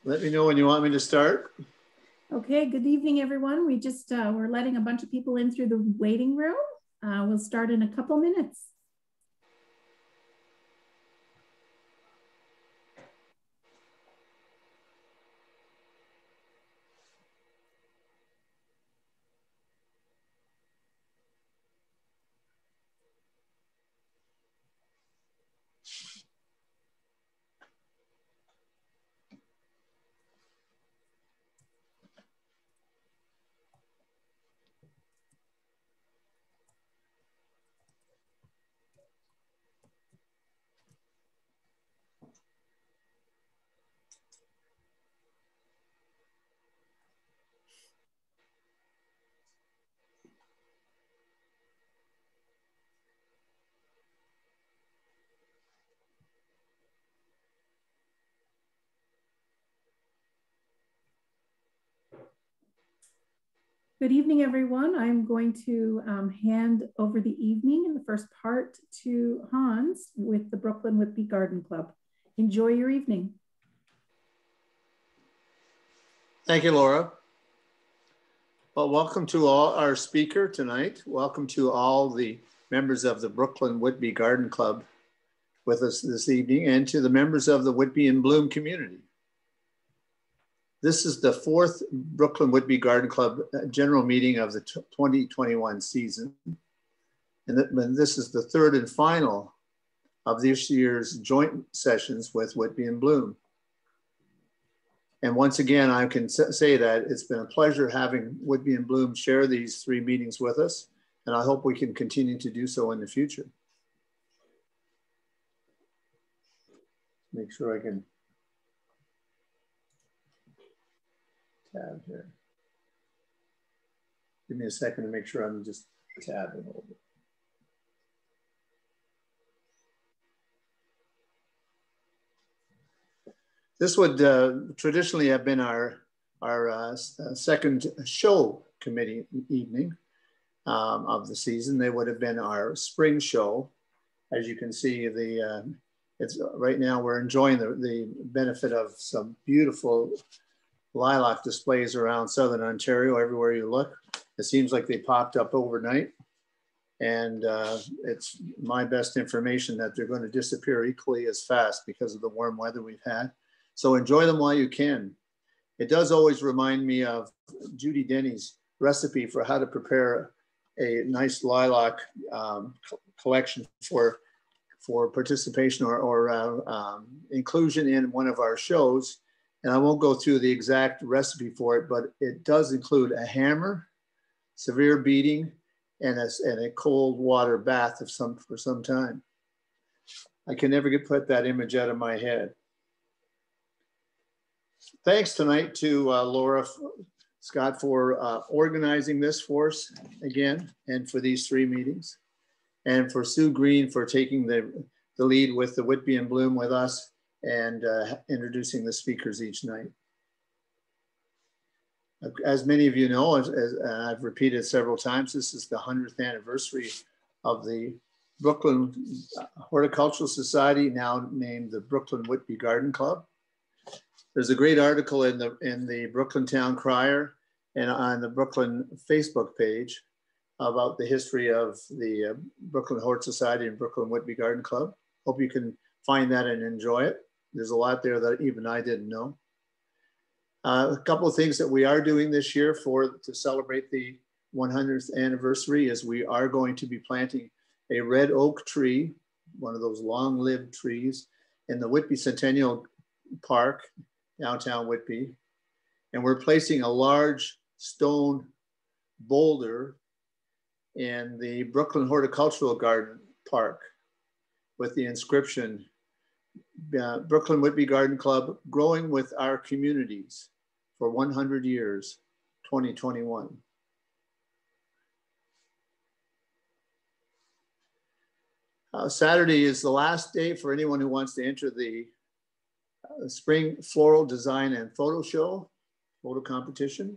Let me know when you want me to start. Okay, good evening, everyone. We're letting a bunch of people in through the waiting room. We'll start in a couple minutes. Good evening, everyone. I'm going to hand over the evening in the first part to Hans with the Brooklyn Whitby Garden Club. Enjoy your evening. Thank you, Laura. Well, welcome to all our speaker tonight. Welcome to all the members of the Brooklyn Whitby Garden Club with us this evening, and to the members of the Whitby and Bloom community. This is the fourth Brooklyn Whitby Garden Club general meeting of the 2021 season. And this is the third and final of this year's joint sessions with Whitby and Bloom. And once again, I can say that it's been a pleasure having Whitby and Bloom share these three meetings with us. And I hope we can continue to do so in the future. Make sure I can tab here. Give me a second to make sure I'm just tabbing a little bit. This would traditionally have been our second show committee evening of the season. They would have been our spring show. As you can see, right now we're enjoying the benefit of some beautiful lilac displays around Southern Ontario. Everywhere you look, it seems like they popped up overnight. And it's my best information that they're going to disappear equally as fast because of the warm weather we've had. So enjoy them while you can. It does always remind me of Judy Denny's recipe for how to prepare a nice lilac collection for participation or inclusion in one of our shows. And I won't go through the exact recipe for it, but it does include a hammer, severe beating, and a cold water bath for some time. I can never put that image out of my head. Thanks tonight to Laura Scott for organizing this for us again, and for these three meetings, and for Sue Green for taking the lead with the Whitby and Bloom with us and introducing the speakers each night. As many of you know, as I've repeated several times, this is the 100th anniversary of the Brooklyn Horticultural Society, now named the Brooklyn Whitby Garden Club. There's a great article in the Brooklyn Town Crier and on the Brooklyn Facebook page about the history of the Brooklyn Hort Society and Brooklyn Whitby Garden Club. Hope you can find that and enjoy it. There's a lot there that even I didn't know. A couple of things that we are doing this year to celebrate the 100th anniversary is we are going to be planting a red oak tree, one of those long-lived trees, in the Whitby Centennial Park, downtown Whitby. And we're placing a large stone boulder in the Brooklyn Horticultural Garden Park with the inscription, Brooklyn Whitby Garden Club, growing with our communities for 100 years, 2021. Saturday is the last day for anyone who wants to enter the spring floral design and photo competition.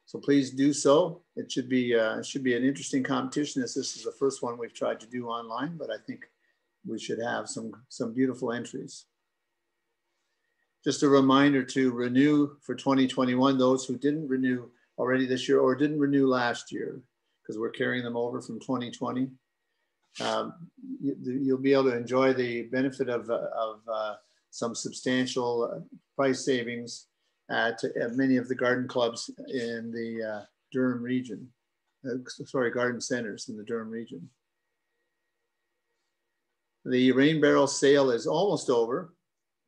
So please do so. It should be an interesting competition, as this is the first one we've tried to do online, but I think we should have some beautiful entries. Just a reminder to renew for 2021, those who didn't renew already this year or didn't renew last year, because we're carrying them over from 2020. You'll be able to enjoy the benefit of some substantial price savings at many of the garden clubs in the Durham region. Garden centers in the Durham region. The rain barrel sale is almost over.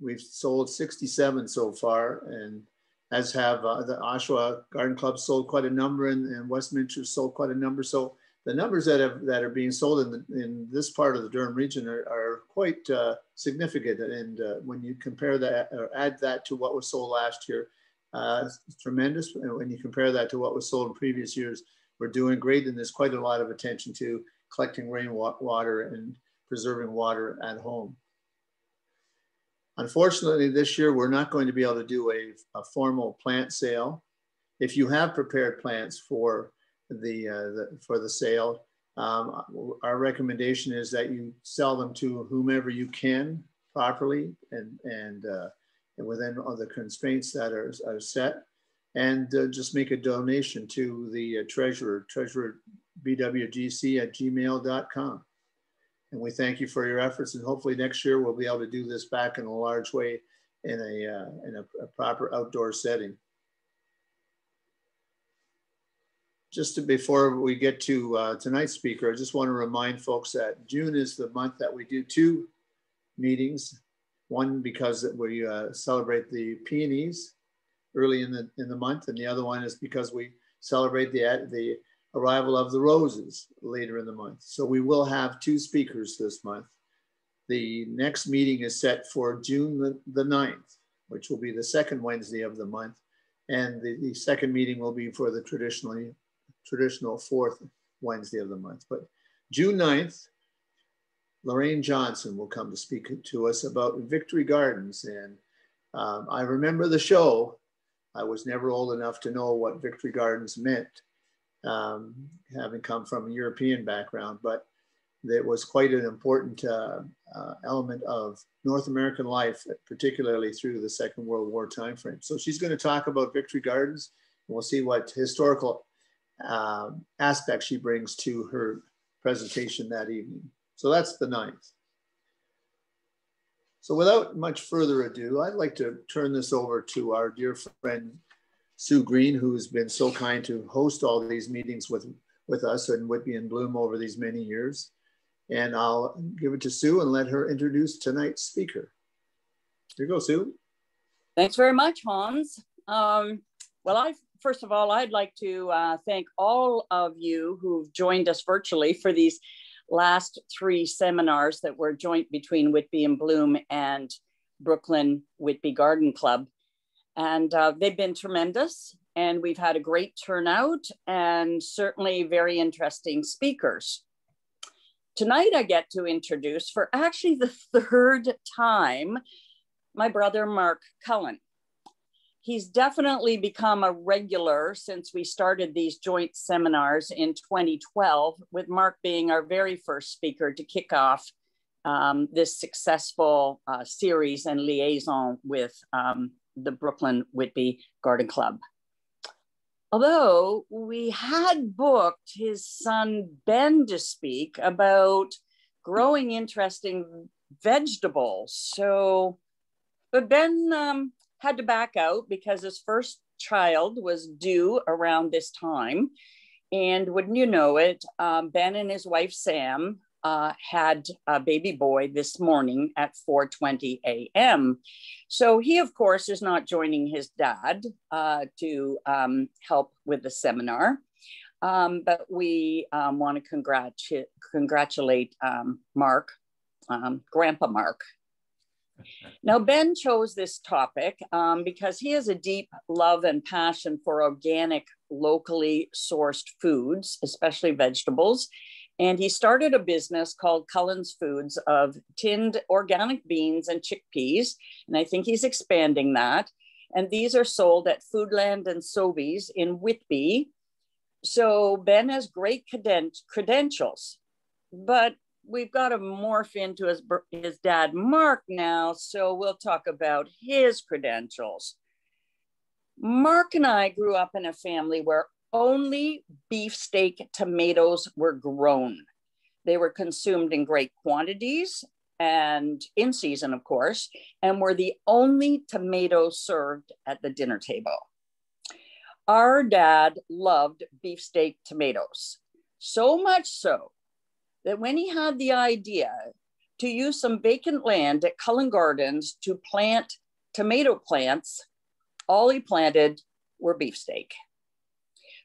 We've sold 67 so far, and as have the Oshawa Garden Club sold quite a number, and Westminster sold quite a number. So the numbers that are being sold in this part of the Durham region are quite significant. And when you compare that or add that to what was sold last year, it's tremendous. And when you compare that to what was sold in previous years, we're doing great. And there's quite a lot of attention to collecting rainwater and preserving water at home. Unfortunately, this year, we're not going to be able to do a formal plant sale. If you have prepared plants for the sale, our recommendation is that you sell them to whomever you can properly and within all the constraints that are set, and just make a donation to the treasurer bwgc@gmail.com. And we thank you for your efforts, and hopefully next year we'll be able to do this back in a large way in a proper outdoor setting. Just before we get to tonight's speaker, I just want to remind folks that June is the month that we do 2 meetings. One because we celebrate the peonies early in the month, and the other one is because we celebrate the arrival of the roses later in the month. So we will have 2 speakers this month. The next meeting is set for June the 9th, which will be the second Wednesday of the month. And the second meeting will be for the traditional 4th Wednesday of the month. But June 9th, Lorraine Johnson will come to speak to us about Victory Gardens. And I remember the show. I was never old enough to know what Victory Gardens meant, having come from a European background, but it was quite an important element of North American life, particularly through the Second World War timeframe. So she's going to talk about Victory Gardens, and we'll see what historical aspect she brings to her presentation that evening. So that's the 9th. So without much further ado, I'd like to turn this over to our dear friend, Sue Green, who has been so kind to host all these meetings with us and Whitby and Bloom over these many years. And I'll give it to Sue and let her introduce tonight's speaker. Here you go, Sue. Thanks very much, Hans. Well, first of all, I'd like to thank all of you who've joined us virtually for these last 3 seminars that were joint between Whitby and Bloom and Brooklyn Whitby Garden Club. And they've been tremendous, and we've had a great turnout and certainly very interesting speakers. Tonight I get to introduce, for actually the 3rd time, my brother, Mark Cullen. He's definitely become a regular since we started these joint seminars in 2012, with Mark being our very first speaker to kick off this successful series and liaison with the Brooklyn Whitby Garden Club. Although we had booked his son Ben to speak about growing interesting vegetables. But Ben had to back out because his first child was due around this time. And wouldn't you know it, Ben and his wife, Sam, had a baby boy this morning at 4:20 a.m. So he, of course, is not joining his dad to help with the seminar. But we want to congratulate Mark, Grandpa Mark. Now, Ben chose this topic because he has a deep love and passion for organic, locally sourced foods, especially vegetables. And he started a business called Cullen's Foods of tinned organic beans and chickpeas. And I think he's expanding that. And these are sold at Foodland and Sobeys in Whitby. So Ben has great credentials, but we've got to morph into his dad, Mark, now. So we'll talk about his credentials. Mark and I grew up in a family where only beefsteak tomatoes were grown. They were consumed in great quantities and in season, of course, and were the only tomatoes served at the dinner table. Our dad loved beefsteak tomatoes, so much so that when he had the idea to use some vacant land at Cullen Gardens to plant tomato plants, all he planted were beefsteak.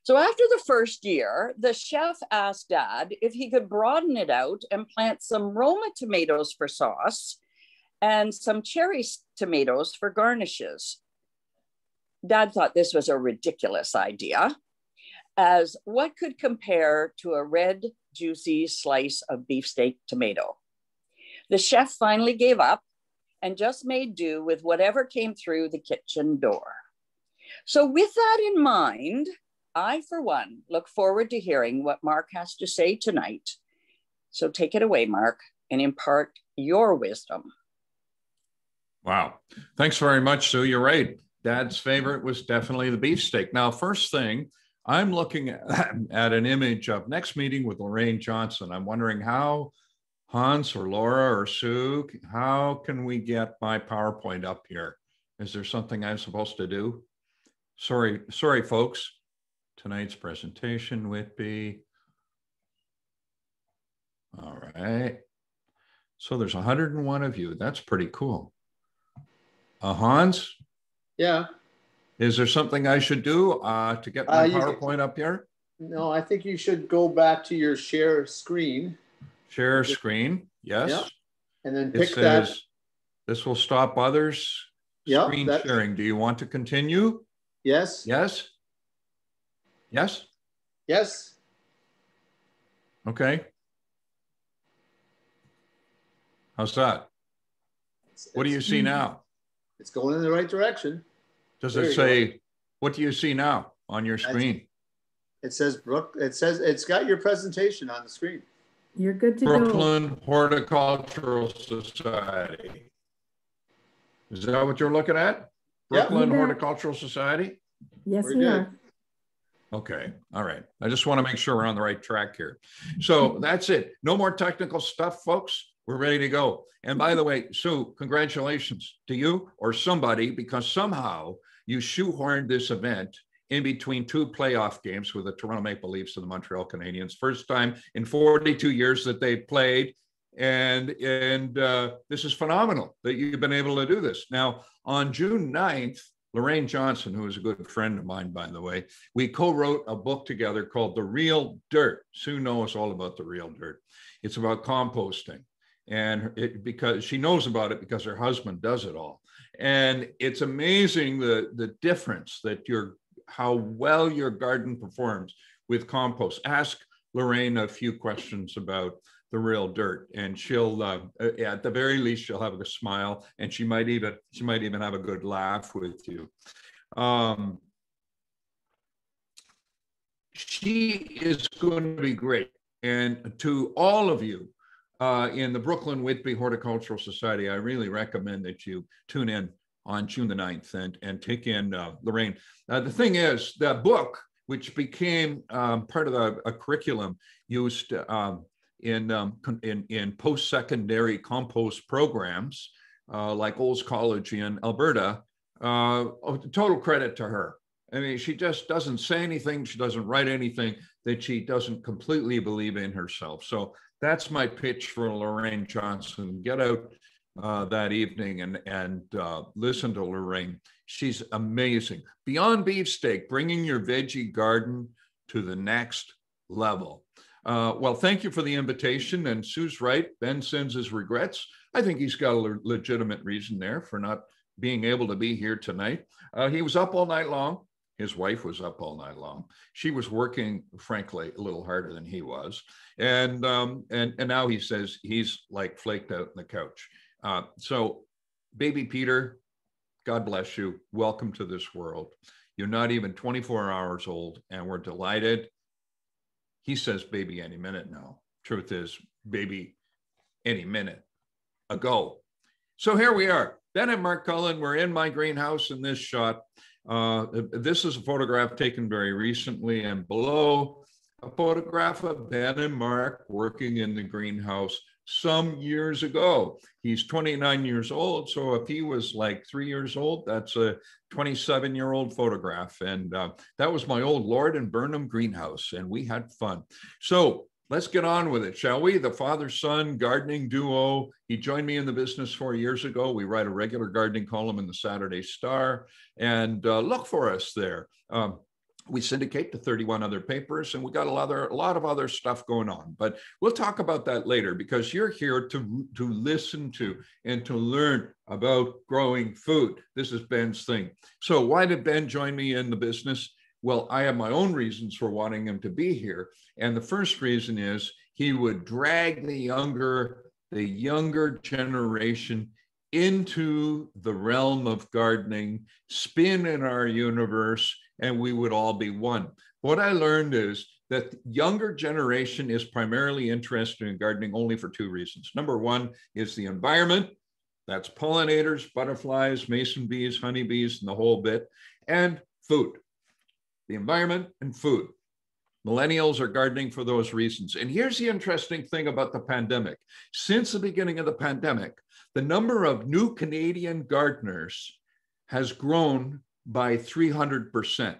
So after the first year, the chef asked Dad if he could broaden it out and plant some Roma tomatoes for sauce and some cherry tomatoes for garnishes. Dad thought this was a ridiculous idea, as what could compare to a red, juicy slice of beefsteak tomato? The chef finally gave up and just made do with whatever came through the kitchen door. So with that in mind, I, for one, look forward to hearing what Mark has to say tonight. So take it away, Mark, and impart your wisdom. Wow. Thanks very much, Sue. You're right. Dad's favorite was definitely the beefsteak. Now, first thing, I'm looking at an image of next meeting with Lorraine Johnson. I'm wondering how Hans or Laura or Sue, how can we get my PowerPoint up here? Is there something I'm supposed to do? Sorry, folks. Tonight's presentation would be, all right. So there's 101 of you. That's pretty cool. Hans? Yeah. Is there something I should do to get my PowerPoint up here? No, I think you should go back to your share screen. Share screen, yes. Yeah. And then pick that. This will stop others screen sharing. Do you want to continue? Yes. Yes. Yes? Yes. Okay. How's that? What do you see now? It's going in the right direction. Does it say, what do you see now on your screen? It says, it's got your presentation on the screen. You're good to go. Brooklyn Horticultural Society. Is that what you're looking at? Brooklyn Horticultural Society? Yes, we are. Okay. All right. I just want to make sure we're on the right track here. So that's it. No more technical stuff, folks. We're ready to go. And by the way, Sue, congratulations to you or somebody, because somehow you shoehorned this event in between two playoff games with the Toronto Maple Leafs and the Montreal Canadiens. First time in 42 years that they played. And this is phenomenal that you've been able to do this. Now, on June 9th, Lorraine Johnson, who is a good friend of mine, by the way, we co-wrote a book together called The Real Dirt. Sue knows all about The Real Dirt. It's about composting. And because she knows about it because her husband does it all. And it's amazing the difference that how well your garden performs with compost. Ask Lorraine a few questions about The Real Dirt, and she'll at the very least she'll have a smile, and she might even have a good laugh with you. She is going to be great. And to all of you in the Brooklyn Whitby Horticultural Society, I really recommend that you tune in on June the 9th and take in Lorraine. The thing is, the book, which became part of a curriculum used in post-secondary compost programs like Olds College in Alberta, total credit to her. I mean, she just doesn't say anything. She doesn't write anything that she doesn't completely believe in herself. So that's my pitch for Lorraine Johnson. Get out that evening and listen to Lorraine. She's amazing. Beyond Beefsteak, bringing your veggie garden to the next level. Well, thank you for the invitation. And Sue's right. Ben sends his regrets. I think he's got a legitimate reason there for not being able to be here tonight. He was up all night long. His wife was up all night long. She was working, frankly, a little harder than he was. And now he says he's like flaked out on the couch. So baby Peter, God bless you. Welcome to this world. You're not even 24 hours old, and we're delighted. He says baby any minute now. Truth is, baby any minute ago. So here we are. Ben and Mark Cullen, we're in my greenhouse in this shot. This is a photograph taken very recently, and below a photograph of Ben and Mark working in the greenhouse some years ago. He's 29 years old. So if he was like 3 years old, that's a 27-year-old photograph. And that was my old Lord and Burnham greenhouse, and we had fun. So let's get on with it, shall we? The father-son gardening duo. He joined me in the business 4 years ago. We write a regular gardening column in the Saturday Star, and look for us there. We syndicate to 31 other papers, and we got a lot of other stuff going on. But we'll talk about that later, because you're here to listen to and to learn about growing food. This is Ben's thing. So why did Ben join me in the business? Well, I have my own reasons for wanting him to be here. And the first reason is he would drag the younger generation into the realm of gardening, spin in our universe, and we would all be one. What I learned is that the younger generation is primarily interested in gardening only for two reasons. Number one is the environment. That's pollinators, butterflies, mason bees, honeybees, and the whole bit, and food. The environment and food. Millennials are gardening for those reasons. And here's the interesting thing about the pandemic. Since the beginning of the pandemic, the number of new Canadian gardeners has grown by 300%.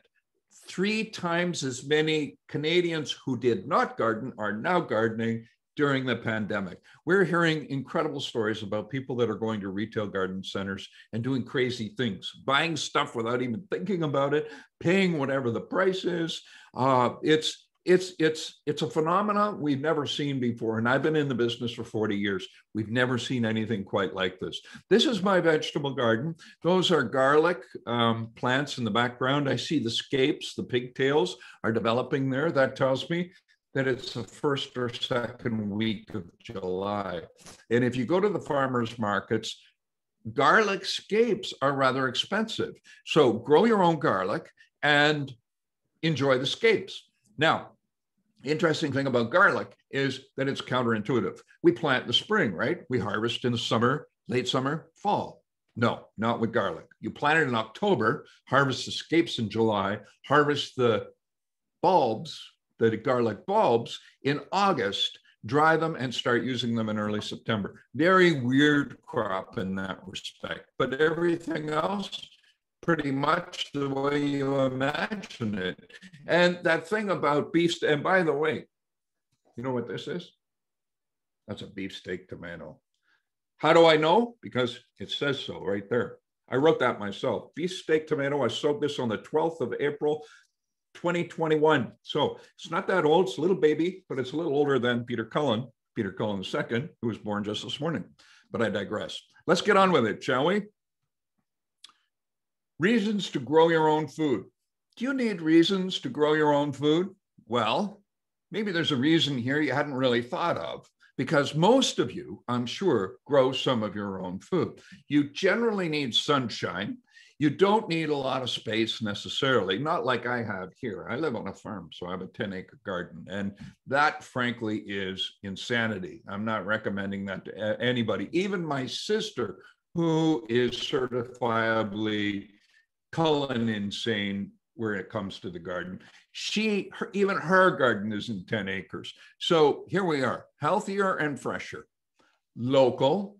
3 times as many Canadians who did not garden are now gardening during the pandemic. We're hearing incredible stories about people that are going to retail garden centers and doing crazy things, buying stuff without even thinking about it, paying whatever the price is. It's a phenomenon we've never seen before. And I've been in the business for 40 years. We've never seen anything quite like this. This is my vegetable garden. Those are garlic plants in the background. I see the scapes, the pigtails are developing there. That tells me that it's the first or second week of July. And if you go to the farmers markets, garlic scapes are rather expensive. So grow your own garlic and enjoy the scapes. Now, interesting thing about garlic is that it's counterintuitive. We plant in the spring, right? We harvest in the summer, late summer, fall. No, not with garlic. You plant it in October, harvest the scapes in July, harvest the bulbs, the garlic bulbs in August, dry them and start using them in early September. Very weird crop in that respect, but everything else, pretty much the way you imagine it. And that thing about beefsteak, and by the way, you know what this is? That's a beefsteak tomato. How do I know? Because it says so right there. I wrote that myself. Beefsteak tomato, I sowed this on the 12th of April, 2021. So it's not that old, it's a little baby, but it's a little older than Peter Cullen II, who was born just this morning. But I digress. Let's get on with it, shall we? Reasons to grow your own food. Do you need reasons to grow your own food? Well, maybe there's a reason here you hadn't really thought of, because most of you, I'm sure, grow some of your own food. You generally need sunshine. You don't need a lot of space necessarily, not like I have here. I live on a farm, so I have a 10-acre garden. And that, frankly, is insanity. I'm not recommending that to anybody. Even my sister, who is certifiably Cullen insane where it comes to the garden, even her garden isn't 10 acres. So here we are, healthier and fresher. Local.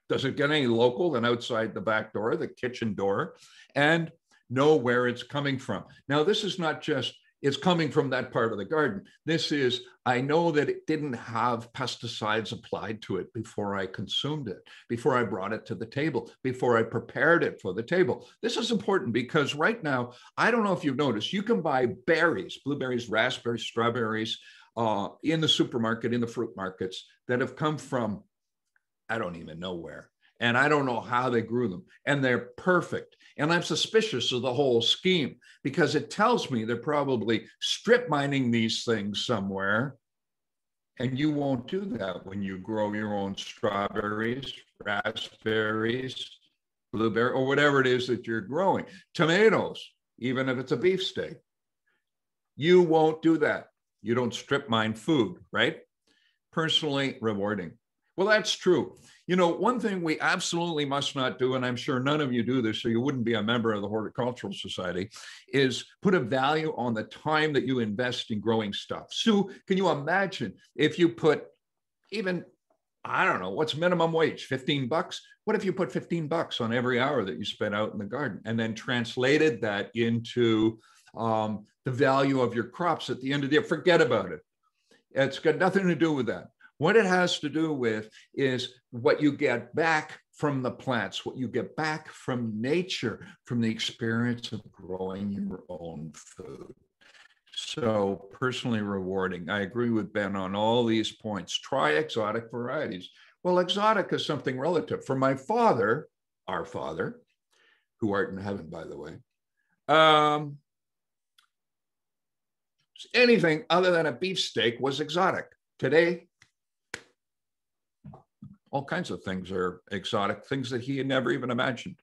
Does it get any local than outside the back door, the kitchen door, and know where it's coming from? Now, this is not just, it's coming from that part of the garden. This is, I know that it didn't have pesticides applied to it before I consumed it, before I brought it to the table, before I prepared it for the table. This is important because right now, I don't know if you've noticed, you can buy berries, blueberries, raspberries, strawberries in the supermarket, in the fruit markets that have come from I don't even know where. And I don't know how they grew them. And they're perfect. And I'm suspicious of the whole scheme because it tells me they're probably strip mining these things somewhere. And you won't do that when you grow your own strawberries, raspberries, blueberry, or whatever it is that you're growing. Tomatoes, even if it's a beefsteak. You won't do that. You don't strip mine food, right? Personally rewarding. Well, that's true. You know, one thing we absolutely must not do, and I'm sure none of you do this, so you wouldn't be a member of the Horticultural Society, is put a value on the time that you invest in growing stuff. Sue, can you imagine if you put even, I don't know, what's minimum wage, 15 bucks? What if you put 15 bucks on every hour that you spent out in the garden and then translated that into the value of your crops at the end of the year? Forget about it. It's got nothing to do with that. What it has to do with is what you get back from the plants, what you get back from nature, from the experience of growing your own food. So personally rewarding. I agree with Ben on all these points. Try exotic varieties. Well, exotic is something relative. For my father, our father, who art in heaven, by the way, anything other than a beefsteak was exotic. Today, all kinds of things are exotic, things that he had never even imagined.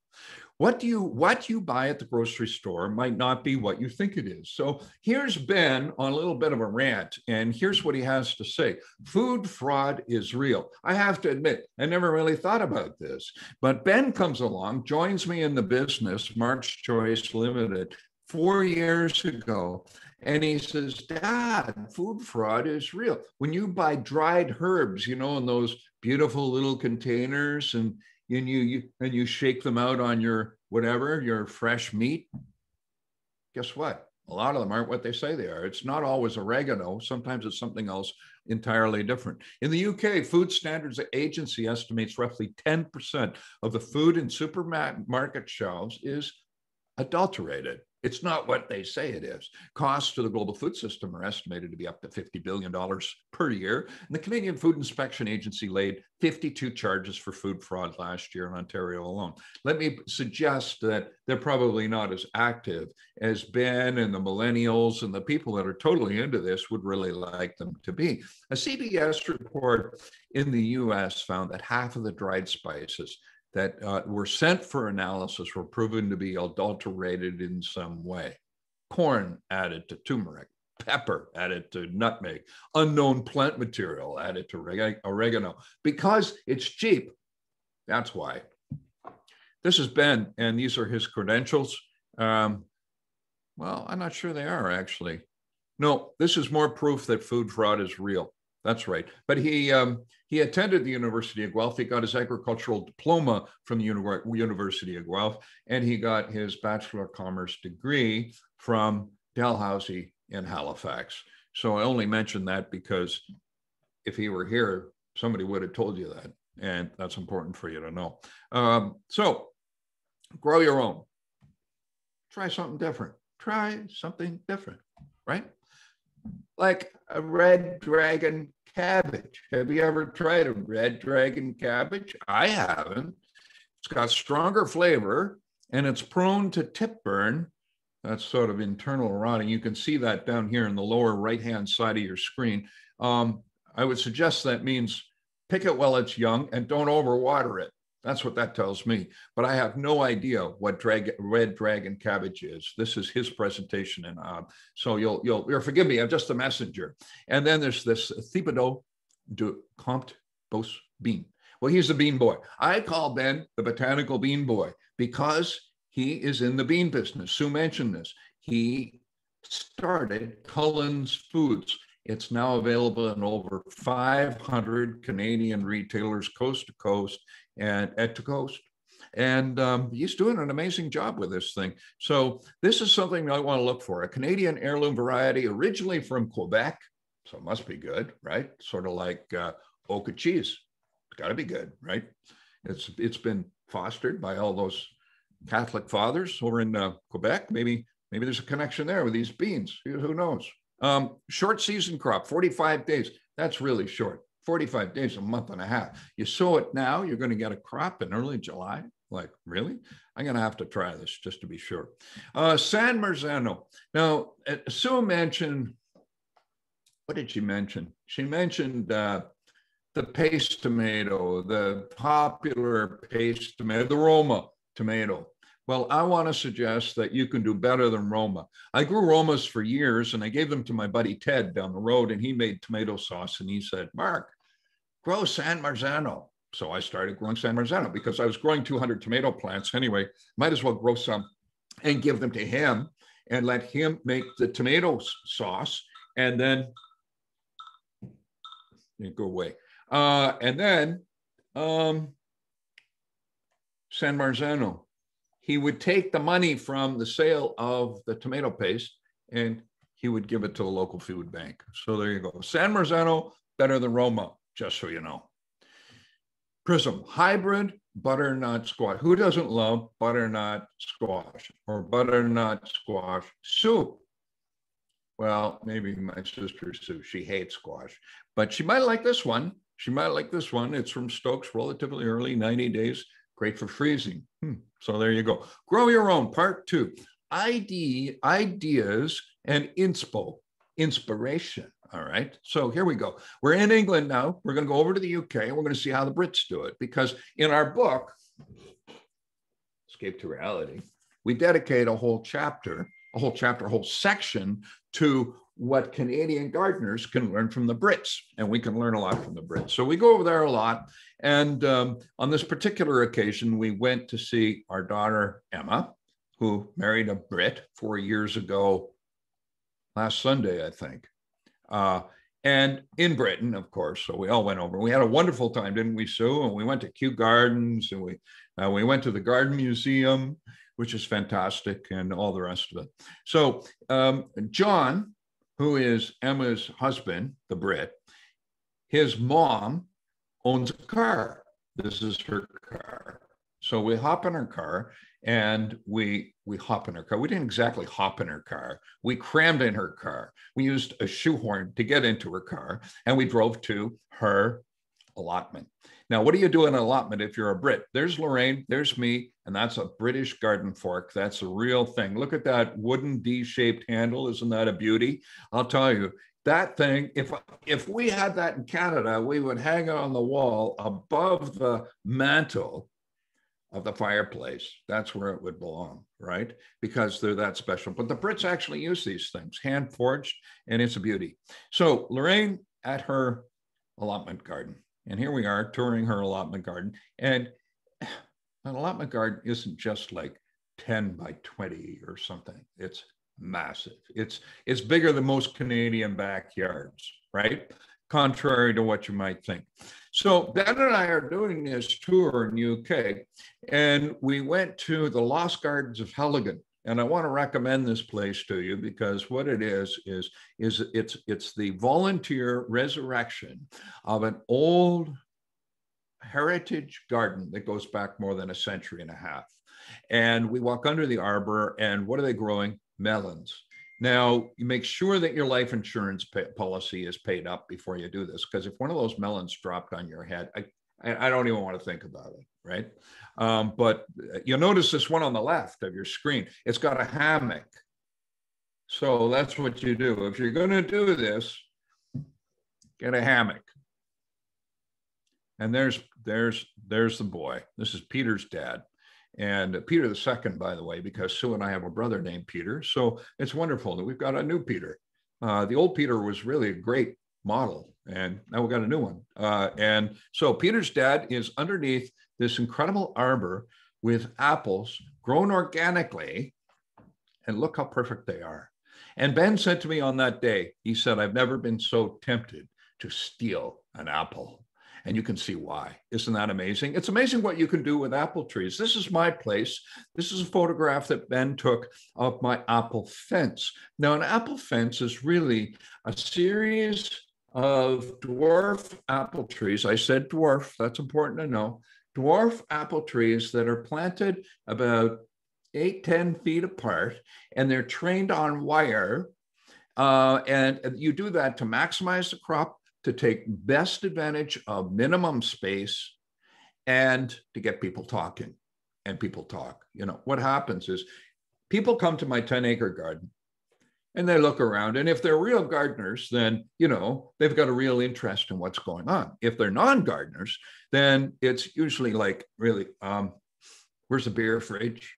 What you buy at the grocery store might not be what you think it is. So here's Ben on a little bit of a rant, and here's what he has to say. Food fraud is real. I have to admit, I never really thought about this, but Ben comes along, joins me in the business, Mark's Choice Limited, 4 years ago. And he says, Dad, food fraud is real. When you buy dried herbs, you know, in those beautiful little containers, and you shake them out on your whatever, your fresh meat, guess what? A lot of them aren't what they say they are. It's not always oregano. Sometimes it's something else entirely different. In the UK, Food Standards Agency estimates roughly 10% of the food in supermarket shelves is adulterated. It's not what they say it is. Costs to the global food system are estimated to be up to $50 billion per year. And the Canadian Food Inspection Agency laid 52 charges for food fraud last year in Ontario alone. Let me suggest that they're probably not as active as Ben and the millennials and the people that are totally into this would really like them to be. A CBS report in the US found that half of the dried spices that were sent for analysis were proven to be adulterated in some way. Corn added to turmeric, pepper added to nutmeg, unknown plant material added to oregano. Because it's cheap, that's why. This is Ben, and these are his credentials. Well, I'm not sure they are, actually. No, this is more proof that food fraud is real. That's right. But he attended the University of Guelph. He got his agricultural diploma from the University of Guelph, and he got his Bachelor of Commerce degree from Dalhousie in Halifax. So I only mention that because if he were here, somebody would have told you that, and that's important for you to know. So grow your own. Try something different. Try something different, right? Like a red dragon cabbage. Have you ever tried a red dragon cabbage? I haven't. It's got stronger flavor and it's prone to tip burn. That's sort of internal rotting. You can see that down here in the lower right-hand side of your screen. I would suggest that means pick it while it's young and don't overwater it. That's what that tells me. But I have no idea what red dragon cabbage is. This is his presentation, and so you'll forgive me. I'm just the messenger. And then there's this Thibodeau de Comte Beauce bean. Well, he's the bean boy. I call Ben the botanical bean boy because he is in the bean business. Sue mentioned this. He started Cullen's Foods. It's now available in over 500 Canadian retailers, coast to coast and to coast. And he's doing an amazing job with this thing. So this is something I want to look for. A Canadian heirloom variety, originally from Quebec. So it must be good, right? Sort of like Oka cheese. It's got to be good, right? It's been fostered by all those Catholic fathers over in Quebec. Maybe there's a connection there with these beans. Who knows? Short season crop, 45 days. That's really short. 45 days, a month and a half. You sow it now, you're going to get a crop in early July. Like, really? I'm going to have to try this just to be sure. San Marzano. Now, Sue mentioned, what did she mention? She mentioned the paste tomato, the popular paste tomato, the Roma tomato. Well, I want to suggest that you can do better than Roma. I grew Romas for years, and I gave them to my buddy Ted down the road, and he made tomato sauce, and he said, Mark, grow San Marzano. So I started growing San Marzano because I was growing 200 tomato plants anyway. Might as well grow some and give them to him and let him make the tomato sauce. And then you go away. And then San Marzano, he would take the money from the sale of the tomato paste and he would give it to the local food bank. So there you go. San Marzano, better than Roma, just so you know. Prism, hybrid butternut squash. Who doesn't love butternut squash or butternut squash soup? Well, maybe my sister Sue, she hates squash, but she might like this one. She might like this one. It's from Stokes, relatively early, 90 days, great for freezing. So there you go. Grow your own, part 2. Ideas and inspiration. All right. So here we go. We're in England now. We're going to go over to the UK and we're going to see how the Brits do it. Because in our book, Escape to Reality, we dedicate a whole section to what Canadian gardeners can learn from the Brits. And we can learn a lot from the Brits. So we go over there a lot. And on this particular occasion, we went to see our daughter, Emma, who married a Brit 4 years ago, last Sunday, I think. And in Britain, of course, so we all went over. We had a wonderful time, didn't we, Sue? And we went to Kew Gardens, and we went to the Garden Museum, which is fantastic, and all the rest of it. So John, who is Emma's husband, the Brit, his mom owns a car. This is her car. So we hop in her car, and we hop in her car. We didn't exactly hop in her car. We crammed in her car. We used a shoehorn to get into her car, and we drove to her allotment. Now, what do you do in an allotment if you're a Brit? There's Lorraine, there's me, and that's a British garden fork. That's a real thing. Look at that wooden D-shaped handle. Isn't that a beauty? I'll tell you, that thing, if we had that in Canada, we would hang it on the wall above the mantle of the fireplace. That's where it would belong, right? Because they're that special. But the Brits actually use these things, hand forged, and it's a beauty. So Lorraine at her allotment garden. And here we are touring her allotment garden. And an allotment garden isn't just like 10 by 20 or something. It's massive. It's bigger than most Canadian backyards, right? Contrary to what you might think. So Ben and I are doing this tour in UK, and we went to the Lost Gardens of Helligan. And I want to recommend this place to you because what it is it's the volunteer resurrection of an old heritage garden that goes back more than a century and a half. And we walk under the arbor, and what are they growing? Melons. Now, you make sure that your life insurance policy is paid up before you do this, because if one of those melons dropped on your head, I don't even want to think about it, right? But you'll notice this one on the left of your screen. It's got a hammock. So that's what you do. If you're going to do this, get a hammock. And there's the boy. This is Peter's dad. And Peter II, by the way, because Sue and I have a brother named Peter. So it's wonderful that we've got a new Peter. The old Peter was really a great model, and now we've got a new one. And so Peter's dad is underneath this incredible arbor with apples grown organically. And look how perfect they are. And Ben said to me on that day, he said, I've never been so tempted to steal an apple. And you can see why. Isn't that amazing? It's amazing what you can do with apple trees. This is my place. This is a photograph that Ben took of my apple fence. Now, an apple fence is really a series of dwarf apple trees. I said dwarf, that's important to know. Dwarf apple trees that are planted about 8-10 feet apart, and they're trained on wire. And you do that to maximize the crop, to take best advantage of minimum space, and to get people talking. And people talk. You know, what happens is people come to my 10-acre garden and they look around. And if they're real gardeners, then, you know, they've got a real interest in what's going on. If they're non-gardeners, then it's usually like, really, where's the beer fridge?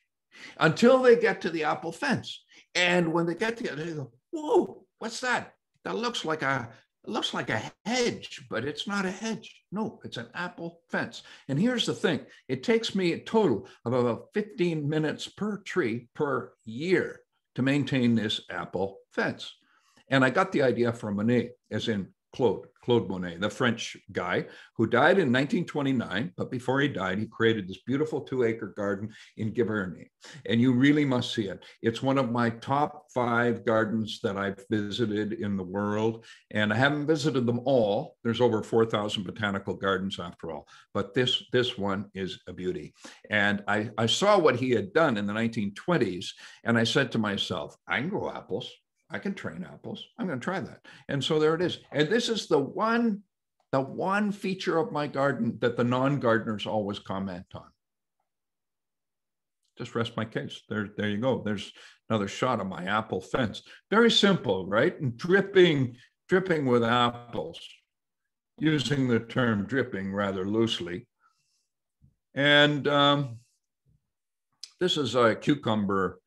Until they get to the apple fence. And when they get to it, they go, whoa, what's that? That looks like a It looks like a hedge, but it's not a hedge. No, it's an apple fence. And here's the thing. It takes me a total of about 15 minutes per tree per year to maintain this apple fence. And I got the idea from Monet, as in Claude Monet, the French guy who died in 1929. But before he died, he created this beautiful 2-acre garden in Giverny. And you really must see it. It's one of my top 5 gardens that I've visited in the world. And I haven't visited them all. There's over 4,000 botanical gardens after all. But this one is a beauty. And I saw what he had done in the 1920s. And I said to myself, I can grow apples. I can train apples. I'm going to try that. And so there it is. And this is the one feature of my garden that the non-gardeners always comment on. Just rest my case. There you go. There's another shot of my apple fence. Very simple, right? And dripping with apples, using the term dripping rather loosely. And this is a cucumber.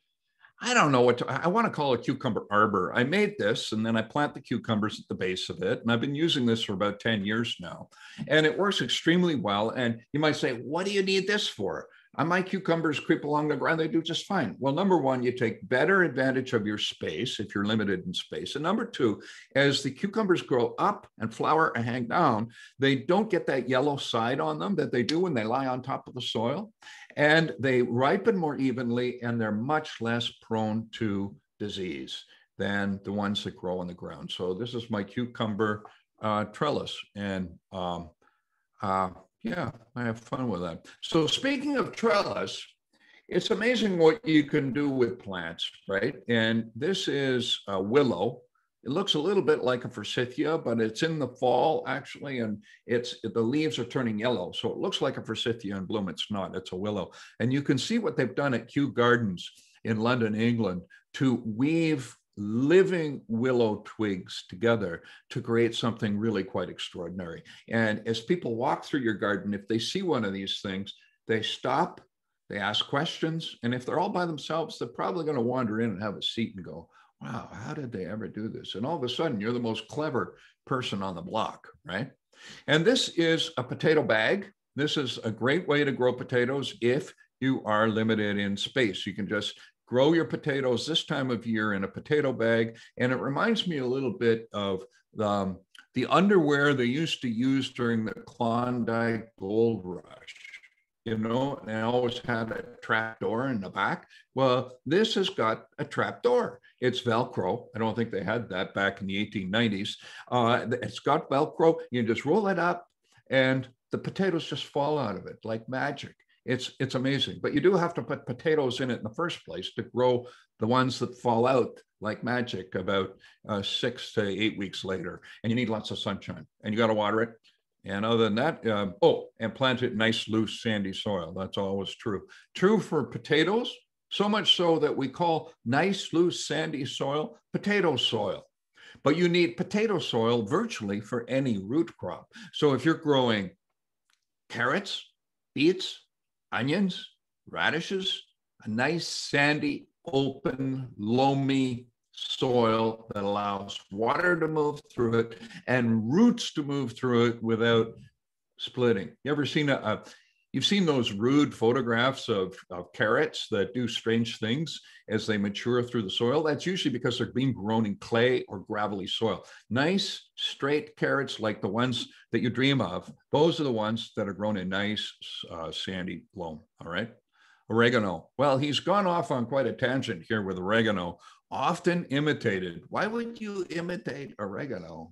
I don't know I want to call it a cucumber arbor. I made this and then I plant the cucumbers at the base of it. And I've been using this for about 10 years now. And it works extremely well. And you might say, what do you need this for? My cucumbers creep along the ground. They do just fine. Well, number one, you take better advantage of your space if you're limited in space. And number two, as the cucumbers grow up and flower and hang down, they don't get that yellow side on them that they do when they lie on top of the soil. And they ripen more evenly, and they're much less prone to disease than the ones that grow on the ground. So this is my cucumber trellis. And yeah, I have fun with that. So speaking of trellis, it's amazing what you can do with plants, right? And this is a willow. It looks a little bit like a forsythia, but it's in the fall actually, and the leaves are turning yellow. So it looks like a forsythia in bloom. It's not, it's a willow. And you can see what they've done at Kew Gardens in London, England, to weave living willow twigs together to create something really quite extraordinary. And as people walk through your garden, if they see one of these things, they stop, they ask questions. And if they're all by themselves, they're probably going to wander in and have a seat and go, wow, how did they ever do this? And all of a sudden, you're the most clever person on the block, right? And this is a potato bag. This is a great way to grow potatoes if you are limited in space. You can just grow your potatoes this time of year in a potato bag. And it reminds me a little bit of the underwear they used to use during the Klondike Gold Rush. You know, and I always had a trap door in the back. Well, this has got a trap door. It's Velcro. I don't think they had that back in the 1890s. It's got Velcro. You can just roll it up and the potatoes just fall out of it like magic. It's amazing. But you do have to put potatoes in it in the first place to grow the ones that fall out like magic about 6 to 8 weeks later. And you need lots of sunshine and you got to water it. And other than that, and plant it in nice, loose, sandy soil. That's always true. True for potatoes, so much so that we call nice, loose, sandy soil potato soil. But you need potato soil virtually for any root crop. So if you're growing carrots, beets, onions, radishes, a nice, sandy, open, loamy soil that allows water to move through it and roots to move through it without splitting. You ever seen you've seen those rude photographs of carrots that do strange things as they mature through the soil? That's usually because they're being grown in clay or gravelly soil. Nice, straight carrots like the ones that you dream of, those are the ones that are grown in nice, sandy loam, all right? Oregano. Well, he's gone off on quite a tangent here with oregano. Often imitated. Why would you imitate oregano?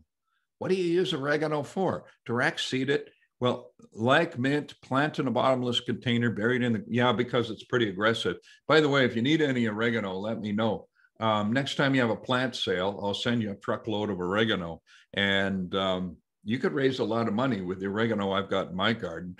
What do you use oregano for? To rack seed it? Well, like mint, plant in a bottomless container, buried in because it's pretty aggressive. By the way, if you need any oregano, let me know. Next time you have a plant sale, I'll send you a truckload of oregano. And you could raise a lot of money with the oregano I've got in my garden.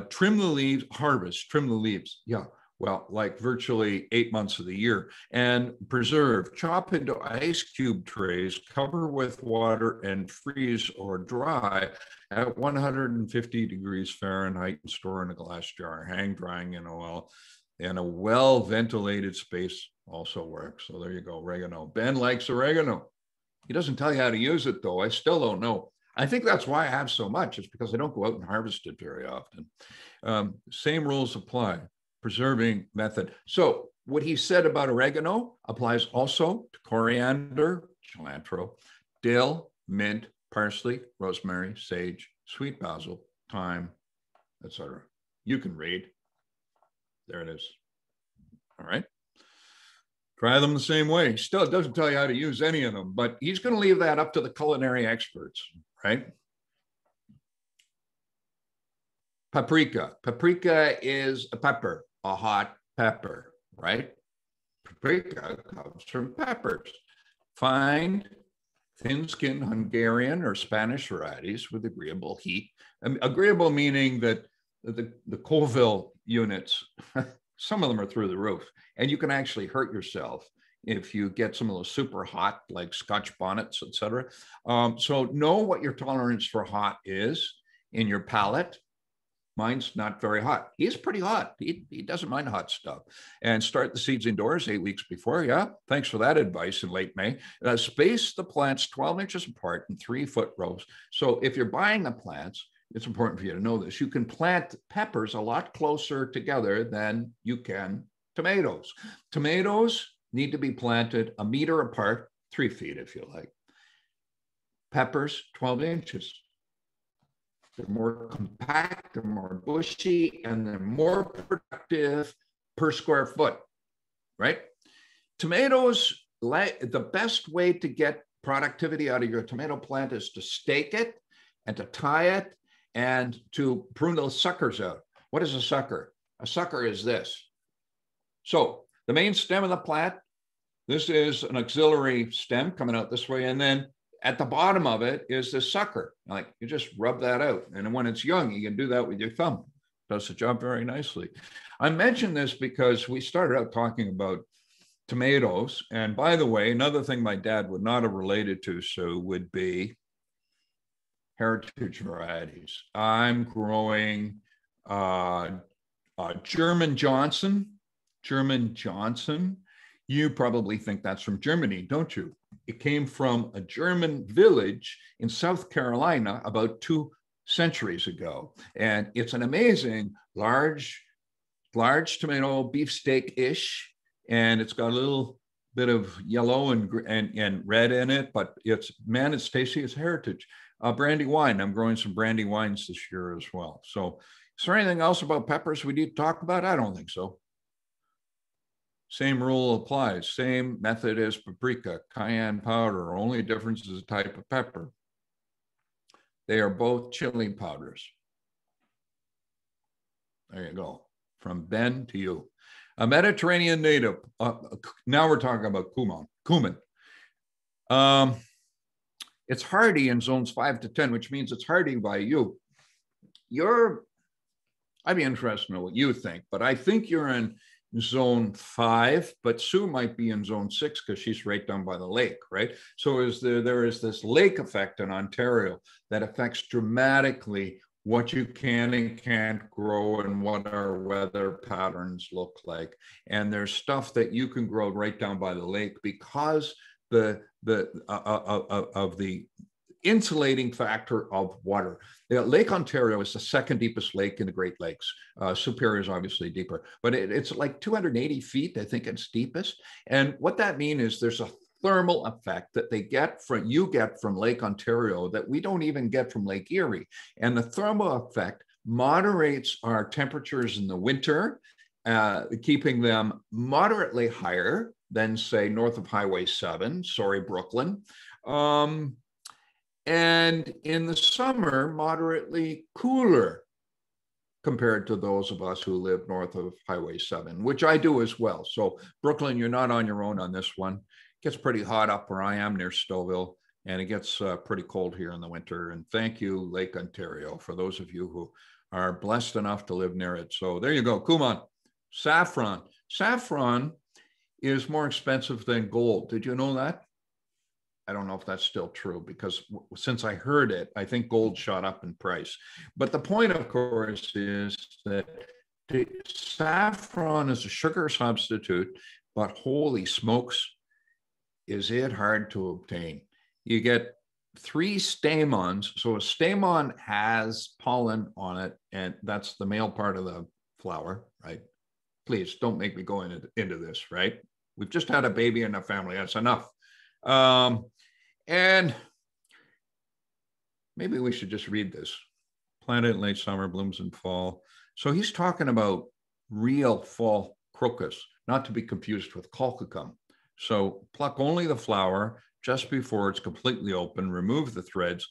Trim the leaves, harvest, trim the leaves. Yeah. Well, like virtually 8 months of the year, and preserve, chop into ice cube trays, cover with water and freeze or dry at 150 degrees Fahrenheit and store in a glass jar. Hang drying in a well ventilated space also works. So there you go, oregano. Ben likes oregano. He doesn't tell you how to use it, though. I still don't know. I think that's why I have so much. It's because I don't go out and harvest it very often. Same rules apply. Preserving method. So what he said about oregano applies also to coriander, cilantro, dill, mint, parsley, rosemary, sage, sweet basil, thyme, etc. You can read. There it is. All right. Try them the same way. Still, it doesn't tell you how to use any of them, but he's going to leave that up to the culinary experts, right? Paprika. Paprika is a pepper, a hot pepper, right? Paprika comes from peppers. Find thin-skinned Hungarian or Spanish varieties with agreeable heat. Agreeable meaning that the Colville units, some of them are through the roof, and you can actually hurt yourself if you get some of those super hot, like Scotch bonnets, etc. So know what your tolerance for hot is in your palate. Mine's not very hot. He's pretty hot. He doesn't mind hot stuff. And start the seeds indoors 8 weeks before. Yeah, thanks for that advice in late May. Space the plants 12 inches apart in 3-foot rows. So if you're buying the plants, it's important for you to know this. You can plant peppers a lot closer together than you can tomatoes. Tomatoes need to be planted 1 meter apart, 3 feet if you like. Peppers, 12 inches. They're more compact, they're more bushy, and they're more productive per square foot, right? Tomatoes, the best way to get productivity out of your tomato plant is to stake it and to tie it and to prune those suckers out. What is a sucker? A sucker is this. So the main stem of the plant, this is an auxiliary stem coming out this way, and then at the bottom of it is the sucker. Like you just rub that out. And when it's young, you can do that with your thumb. Does the job very nicely. I mention this because we started out talking about tomatoes. And by the way, another thing my dad would not have related to, Sue, would be heritage varieties. I'm growing German Johnson. You probably think that's from Germany, don't you? It came from a German village in South Carolina about 2 centuries ago. And it's an amazing large tomato, beefsteak-ish. And it's got a little bit of yellow and red in it, but it's tasty, it's heritage. Brandy wine, I'm growing some brandy wines this year as well. So is there anything else about peppers we need to talk about? I don't think so. Same rule applies. Same method as paprika, cayenne powder. Only difference is the type of pepper. They are both chili powders. There you go. From Ben to you. A Mediterranean native. Now we're talking about cumin. It's hardy in zones 5 to 10, which means it's hardy by you. I'd be interested to know what you think, but I think you're in zone 5, but Sue might be in zone 6 because she's right down by the lake, right? So there is this lake effect in Ontario that affects dramatically what you can and can't grow and what our weather patterns look like. And there's stuff that you can grow right down by the lake because of the insulating factor of water. Lake Ontario is the 2nd deepest lake in the Great Lakes. Superior is obviously deeper, but it's like 280 feet, I think it's deepest. And what that means is there's a thermal effect that you get from Lake Ontario that we don't even get from Lake Erie. And the thermal effect moderates our temperatures in the winter, keeping them moderately higher than, say, north of Highway 7, sorry, Brooklyn. And in the summer, moderately cooler compared to those of us who live north of Highway 7, which I do as well. So Brooklyn, you're not on your own on this one. It gets pretty hot up where I am near Stouffville, and it gets pretty cold here in the winter. And thank you, Lake Ontario, for those of you who are blessed enough to live near it. So there you go, Cumin. Saffron. Saffron is more expensive than gold. Did you know that? I don't know if that's still true because since I heard it, I think gold shot up in price. But the point, of course, is that saffron is a sugar substitute, but holy smokes, is it hard to obtain. you get 3 stamens. So a stamen has pollen on it, and that's the male part of the flower, right? Please don't make me go into this, right? We've just had a baby in the family. That's enough. And maybe we should just read this. Planted in late summer, blooms in fall. So he's talking about real fall crocus, not to be confused with colchicum. So pluck only the flower just before it's completely open, remove the threads.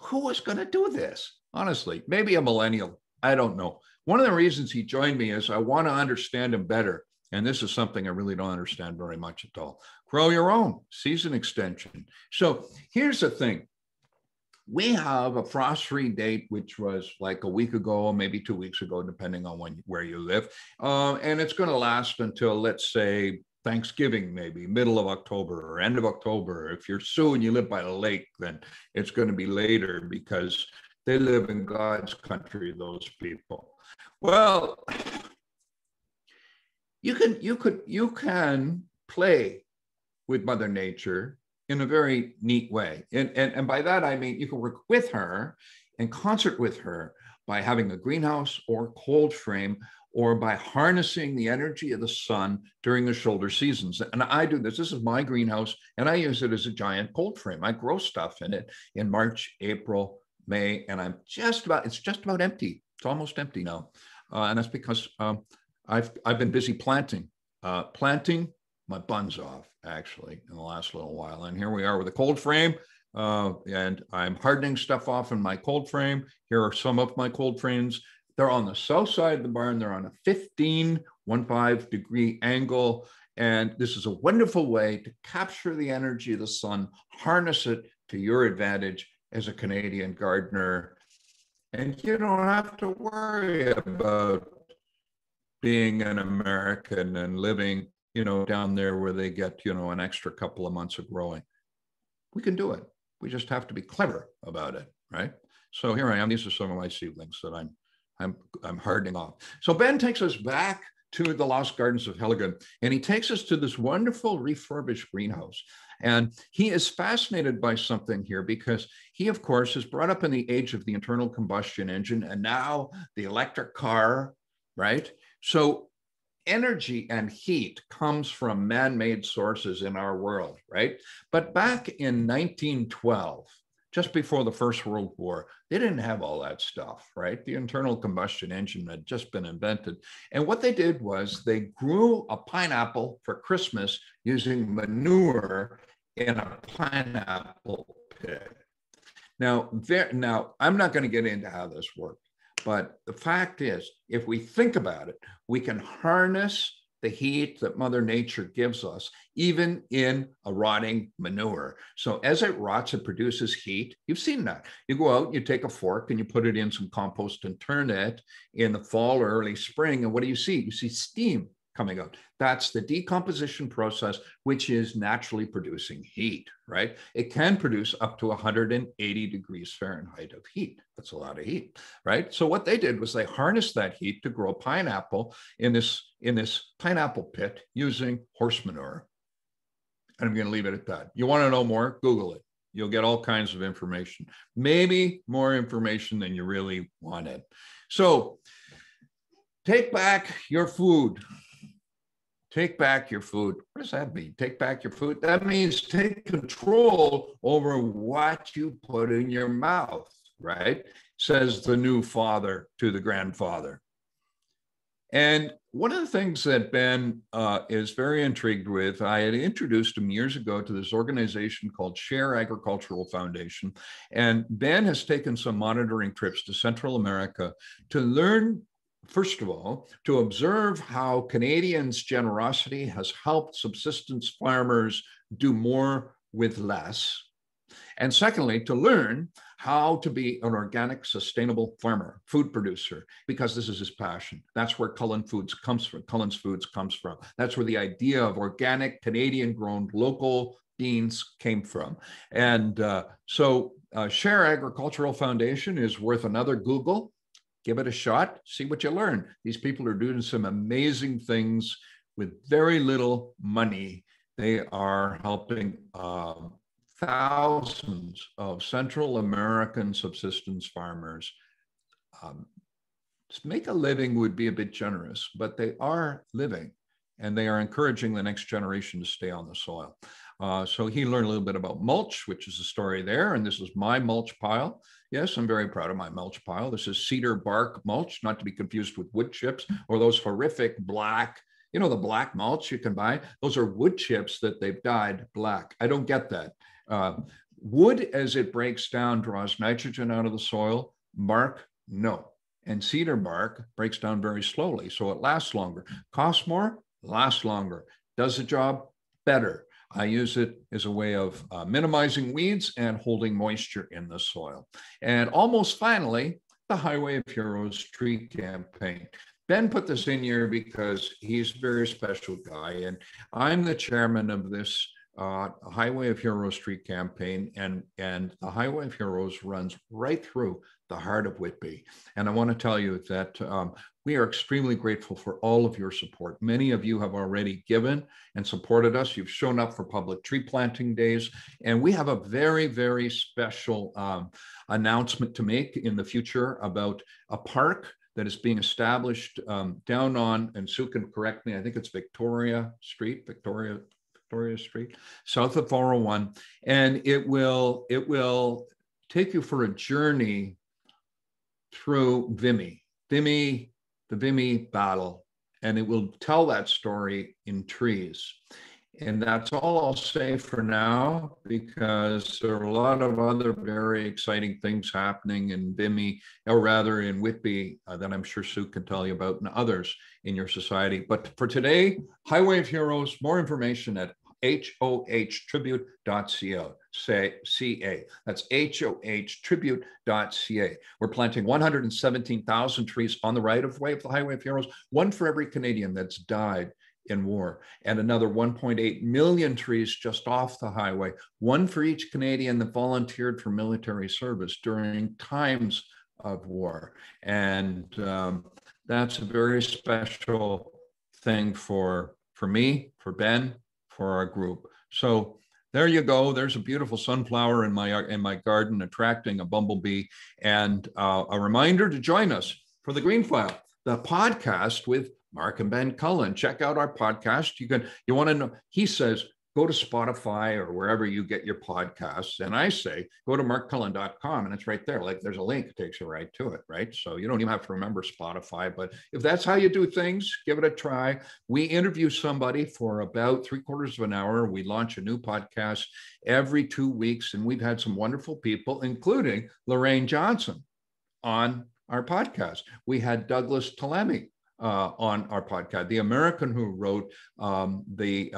Who is going to do this? Honestly, maybe a millennial. I don't know. One of the reasons he joined me is I want to understand him better. And this is something I really don't understand very much at all. Grow your own season extension. So here's the thing. We have a frost-free date, which was like a week ago, maybe 2 weeks ago, depending on where you live. And it's going to last until, let's say, Thanksgiving, maybe middle of October or end of October. If you're Sioux and you live by the lake, then it's going to be later because they live in God's country, those people. Well, you can play with Mother Nature in a very neat way. And by that, I mean, you can work with her and concert with her by having a greenhouse or cold frame, or by harnessing the energy of the sun during the shoulder seasons. And I do this. This is my greenhouse, and I use it as a giant cold frame. I grow stuff in it in March, April, May, and it's just about empty. It's almost empty now. And that's because I've been busy planting my buns off, actually, in the last little while. And here we are with a cold frame, and I'm hardening stuff off in my cold frame. Here are some of my cold frames. They're on the south side of the barn. They're on a 15 degree angle. And this is a wonderful way to capture the energy of the sun, harness it to your advantage as a Canadian gardener. And you don't have to worry about being an American and living, down there where they get, an extra couple of months of growing. We can do it. We just have to be clever about it, right? So here I am. These are some of my seedlings that I'm hardening off. So Ben takes us back to the Lost Gardens of Helligan, and he takes us to this wonderful refurbished greenhouse. And he is fascinated by something here because he, of course, is brought up in the age of the internal combustion engine and now the electric car, right? So energy and heat comes from man-made sources in our world, right? But back in 1912, just before the First World War, they didn't have all that stuff, right? The internal combustion engine had just been invented. And what they did was they grew a pineapple for Christmas using manure in a pineapple pit. Now, I'm not going to get into how this worked, but the fact is, if we think about it, we can harness the heat that Mother Nature gives us, even in a rotting manure. So as it rots, it produces heat. You've seen that. You go out, you take a fork and you put it in some compost and turn it in the fall or early spring. And what do you see? You see steam coming out. That's the decomposition process, which is naturally producing heat, right? It can produce up to 180 degrees Fahrenheit of heat. That's a lot of heat, right? So what they did was they harnessed that heat to grow pineapple in this pineapple pit using horse manure. And I'm going to leave it at that. You want to know more? Google it. You'll get all kinds of information, maybe more information than you really wanted. So take back your food. Take back your food. What does that mean? Take back your food? That means take control over what you put in your mouth, right? Says the new father to the grandfather. And one of the things that Ben is very intrigued with, I had introduced him years ago to this organization called Share Agricultural Foundation. And Ben has taken some monitoring trips to Central America to learn, first of all, to observe how Canadians' generosity has helped subsistence farmers do more with less. And secondly, to learn how to be an organic, sustainable farmer, food producer, because this is his passion. That's where Cullen's Foods comes from. That's where the idea of organic, Canadian-grown, local beans came from. And so Share Agricultural Foundation is worth another Google. Give it a shot, see what you learn. These people are doing some amazing things with very little money. They are helping thousands of Central American subsistence farmers. Make a living would be a bit generous, but they are living, and they are encouraging the next generation to stay on the soil. So he learned a little bit about mulch, which is the story there. And this is my mulch pile. Yes, I'm very proud of my mulch pile. This is cedar bark mulch, not to be confused with wood chips or those horrific black, the black mulch you can buy. Those are wood chips that they've dyed black. I don't get that. Wood, as it breaks down, draws nitrogen out of the soil. Bark, no. And cedar bark breaks down very slowly, so it lasts longer. Costs more, lasts longer. Does the job better. I use it as a way of minimizing weeds and holding moisture in the soil. And almost finally, the Highway of Heroes tree campaign. Ben put this in here because he's a very special guy, and I'm the chairman of this Highway of Heroes tree campaign, and the Highway of Heroes runs right through the heart of Whitby. And I want to tell you that we are extremely grateful for all of your support. Many of you have already given and supported us. You've shown up for public tree planting days, and we have a very, very special announcement to make in the future about a park that is being established down on, and Sue can correct me, I think it's Victoria Street, Victoria Street, south of 401, and it will take you for a journey through Vimy, the Vimy battle, and it will tell that story in trees. And that's all I'll say for now, because there are a lot of other very exciting things happening in Vimy, or rather in Whitby, that I'm sure Sue can tell you about, and others in your society. But for today, Highway of Heroes, more information at hohtribute.ca. That's hohtribute.ca. We're planting 117,000 trees on the right of way of the Highway of Heroes, one for every Canadian that's died in war, and another 1.8 million trees just off the highway, one for each Canadian that volunteered for military service during times of war. And that's a very special thing for me, for Ben, for our group. So there you go. There's a beautiful sunflower in my garden attracting a bumblebee. And a reminder to join us for the Green File, the podcast with Mark and Ben Cullen. Check out our podcast. You want to know, he says, go to Spotify or wherever you get your podcasts. And I say, go to markcullen.com, and it's right there. Like, there's a link that takes you right to it, right? So you don't even have to remember Spotify, but if that's how you do things, give it a try. We interview somebody for about 3/4 of an hour. We launch a new podcast every 2 weeks, and we've had some wonderful people, including Lorraine Johnson, on our podcast. We had Douglas Talemi on our podcast, the American who wrote the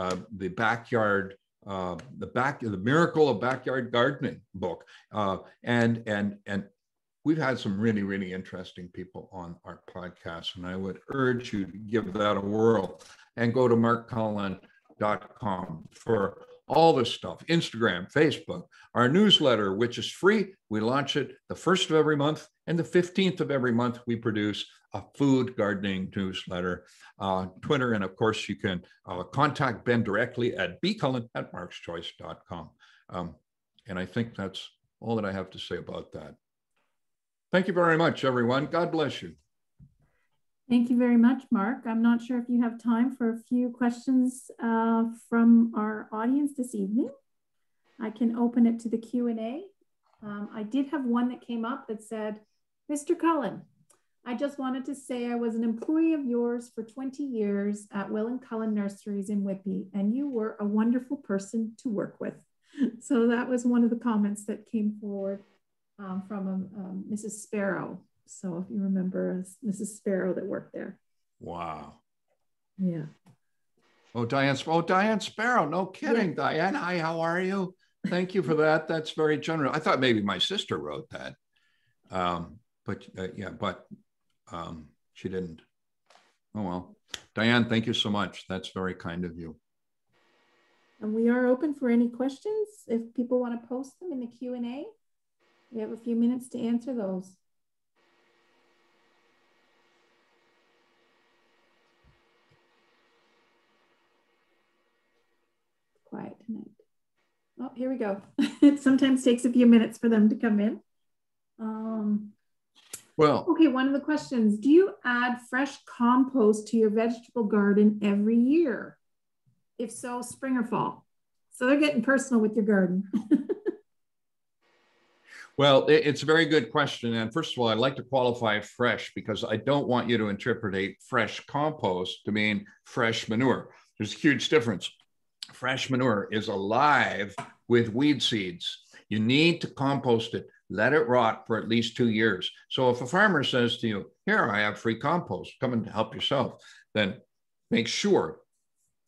Miracle of Backyard Gardening book, and we've had some really, really interesting people on our podcast, and I would urge you to give that a whirl and go to markcullen.com for all this stuff. Instagram, Facebook, our newsletter, which is free. We launch it the 1st of every month, and the 15th of every month we produce a food gardening newsletter. Twitter, and of course you can contact Ben directly at bcullen@markschoice.com. And I think that's all that I have to say about that. Thank you very much, everyone. God bless you. Thank you very much, Mark. I'm not sure if you have time for a few questions from our audience this evening. I can open it to the Q&A. I did have one that came up that said, Mr. Cullen, I just wanted to say I was an employee of yours for 20 years at Will and Cullen Nurseries in Whitby, and you were a wonderful person to work with. So that was one of the comments that came forward from Mrs. Sparrow. So if you remember Mrs. Sparrow that worked there. Wow. Yeah. Oh, Diane Sparrow. No kidding, yeah. Diane. Hi, how are you? Thank you for that. That's very generous. I thought maybe my sister wrote that. But she didn't. Oh, well. Diane, thank you so much. That's very kind of you. And we are open for any questions. If people want to post them in the Q&A, we have a few minutes to answer those. Quiet tonight. Oh, here we go. It sometimes takes a few minutes for them to come in. Well, okay, one of the questions, do you add fresh compost to your vegetable garden every year? If so, spring or fall? So they're getting personal with your garden. well, it's a very good question. And first of all, I'd like to qualify fresh because I don't want you to interpret fresh compost to mean fresh manure. There's a huge difference. Fresh manure is alive with weed seeds. You need to compost it. Let it rot for at least 2 years. So if a farmer says to you, here, I have free compost, come and help yourself, then make sure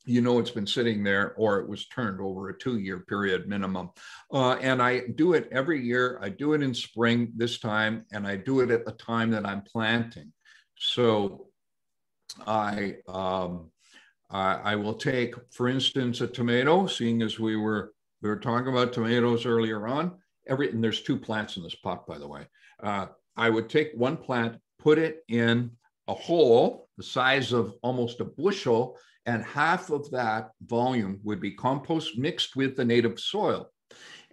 you know it's been sitting there or it was turned over a 2-year period minimum. And I do it every year. I do it in spring this time, and I do it at the time that I'm planting. So I will take, for instance, a tomato, seeing as we were talking about tomatoes earlier on. And there's 2 plants in this pot, by the way. I would take one plant, put it in a hole the size of almost a bushel, and half of that volume would be compost mixed with the native soil.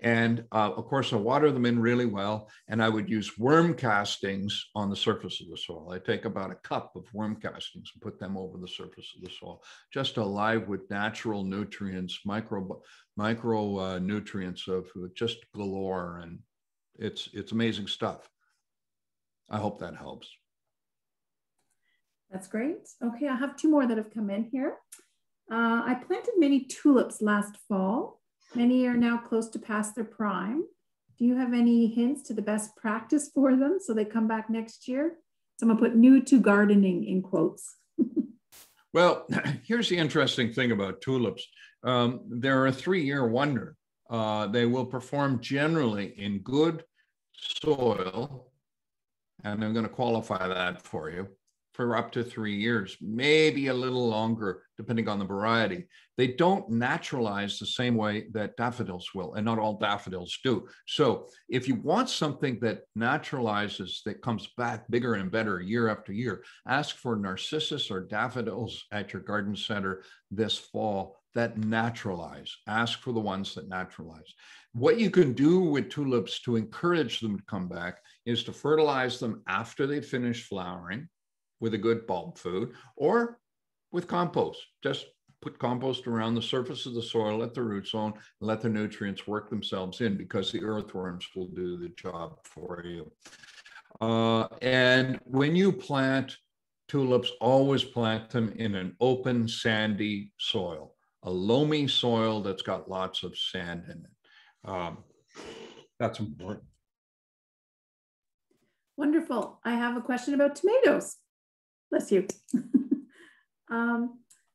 And of course, I water them in really well, and I would use worm castings on the surface of the soil. I take about a cup of worm castings and put them over the surface of the soil, just alive with natural nutrients, micro nutrients of just galore, and it's amazing stuff. I hope that helps. That's great. Okay, I have 2 more that have come in here. I planted many tulips last fall. Many are now close to past their prime. Do you have any hints to the best practice for them so they come back next year? So I'm gonna put new to gardening in quotes. Well, here's the interesting thing about tulips. They're a 3-year wonder. They will perform generally in good soil, and I'm going to qualify that for you, for up to 3 years, maybe a little longer, depending on the variety. They don't naturalize the same way that daffodils will, and not all daffodils do. So if you want something that naturalizes, that comes back bigger and better year after year, ask for narcissus or daffodils at your garden center this fall that naturalize. Ask for the ones that naturalize. What you can do with tulips to encourage them to come back is to fertilize them after they finish flowering with a good bulb food, or with compost. Just put compost around the surface of the soil at the root zone, and let the nutrients work themselves in, because the earthworms will do the job for you. And when you plant tulips, always plant them in an open, sandy soil, a loamy soil that's got lots of sand in it. That's important. Wonderful. I have a question about tomatoes. Bless you.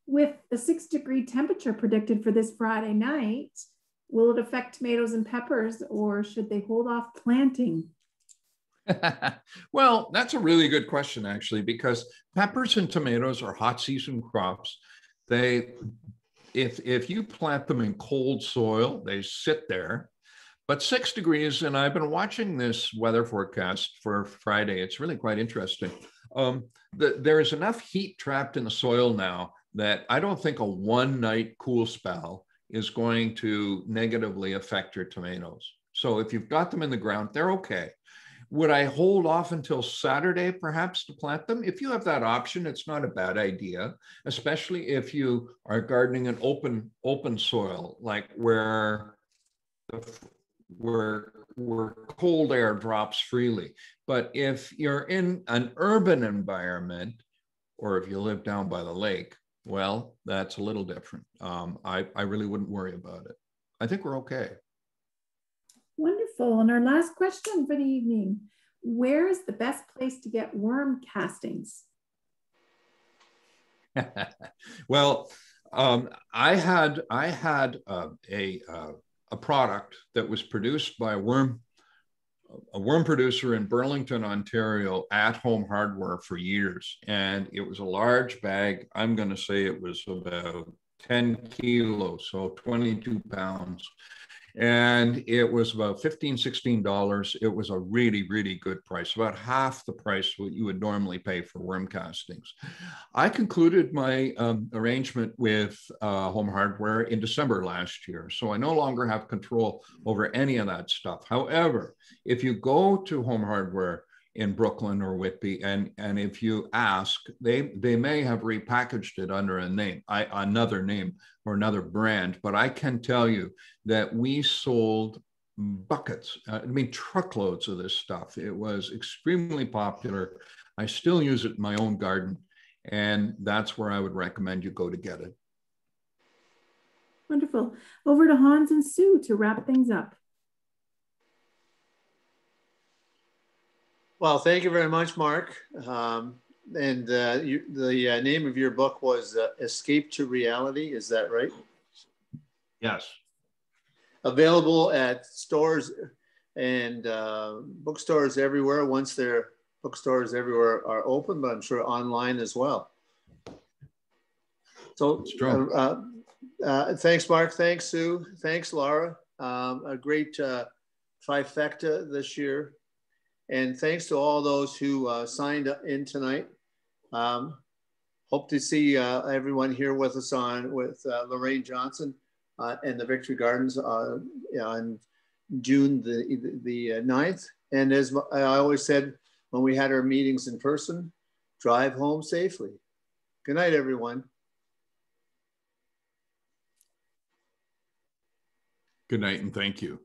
With the 6-degree temperature predicted for this Friday night, will it affect tomatoes and peppers, or should they hold off planting? Well, that's a really good question, actually, because peppers and tomatoes are hot season crops. If you plant them in cold soil, they sit there. But 6 degrees, and I've been watching this weather forecast for Friday. It's really quite interesting. There is enough heat trapped in the soil now that I don't think a one-night cool spell is going to negatively affect your tomatoes. So if you've got them in the ground, they're okay. Would I hold off until Saturday, perhaps, to plant them? If you have that option, it's not a bad idea, especially if you are gardening in open soil, like where cold air drops freely. But if you're in an urban environment, or if you live down by the lake, well, that's a little different. I really wouldn't worry about it. I think we're okay. Wonderful. And our last question for the evening: where is the best place to get worm castings? Well, I had a product that was produced by a worm producer in Burlington, Ontario, At Home Hardware for years. And it was a large bag. I'm going to say it was about 10 kilos, so 22 pounds. And it was about $15, $16. It was a really, really good price, about half the price what you would normally pay for worm castings. I concluded my arrangement with Home Hardware in December last year, so I no longer have control over any of that stuff. However, if you go to Home Hardware in Brooklyn or Whitby, and if you ask, they may have repackaged it under a name, another name or another brand, but I can tell you that we sold buckets, truckloads of this stuff. It was extremely popular. I still use it in my own garden, and that's where I would recommend you go to get it. Wonderful. Over to Hans and Sue to wrap things up. Well, thank you very much, Mark. The name of your book was Escape to Reality. Is that right? Yes. Available at stores and bookstores everywhere once their bookstores everywhere are open, but I'm sure online as well. So thanks, Mark. Thanks, Sue. Thanks, Laura. A great trifecta this year. And thanks to all those who signed in tonight. Hope to see everyone here with us with Lorraine Johnson and the Victory Gardens on June the 9th. And as I always said, when we had our meetings in person, drive home safely. Good night, everyone. Good night, and thank you.